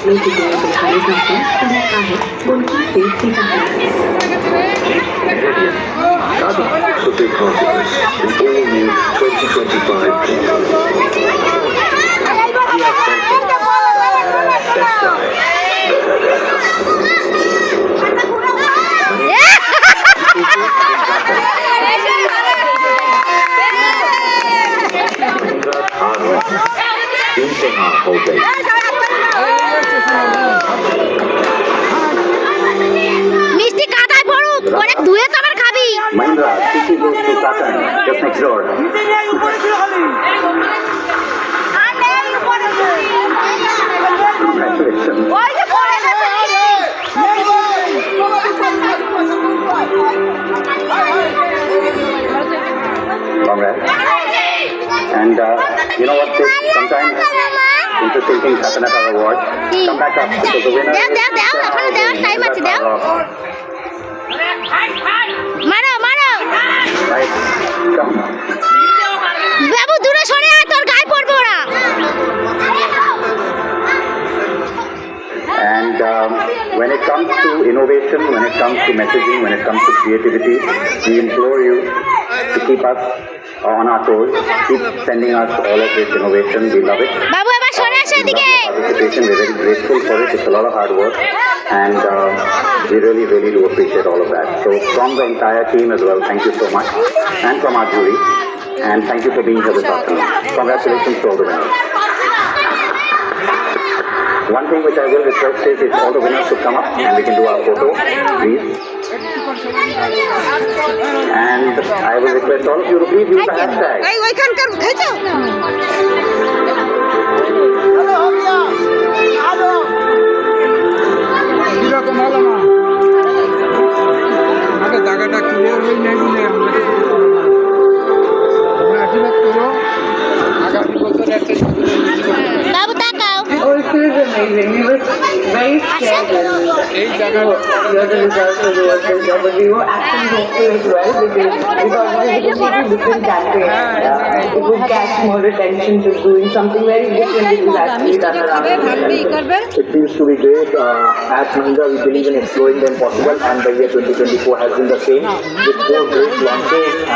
Meeting में दिखाई जाते रहता है उनकी सेफ्टी का Super confidence in all new 2025 মিষ্টি কাদায় পড়ুক অনেক ধুয়ে তো আবার খাবি। Mahindra CC goes to Tata just next door. Congratulations. Congrats. And you know what? Sometimes interesting things happen at our awards. Come back up because the winner দেও এখনো দেওয়ার টাইম আছে দেও মারো মারো Right. Come. বাবু দূরে সরে আয় তোর গায়ে পড়বে ওরা। And when it comes to innovation, when it comes to messaging, when it comes to creativity, we implore you to keep us on our toes, keep sending us all of this innovation. We love it. বাবু এবার সরে আসো We love এদিকে। your participation. We're very grateful for it. It's a lot of hard work, and we really, really do appreciate all of that. So from the entire team as well, thank you so much, and from our jury, and thank you for being here this afternoon. Congratulations to all the winners. One thing which I will request is all the winners to come up and we can do our photo, please. And I will request all of you to please use the hashtag. ওইখানকার খেয়েছো কিরকম হলো না আগে জায়গাটা clear হয়ে নেই বলে আমরা আশীর্বাদ করো আগামী বছর একটা বাবু তাকাও Oh, it is amazing. We were very scared when এই জায়গাটা you heard the results of the World Cup job, but we were actually hopeful as well because we thought it was a completely different campaign. It would catch more attention to doing something very different which is actually done around the world. It seems to be great. At Mahindra, we believe in exploring the impossible, and the year 2024 has been the same with 4 great launches.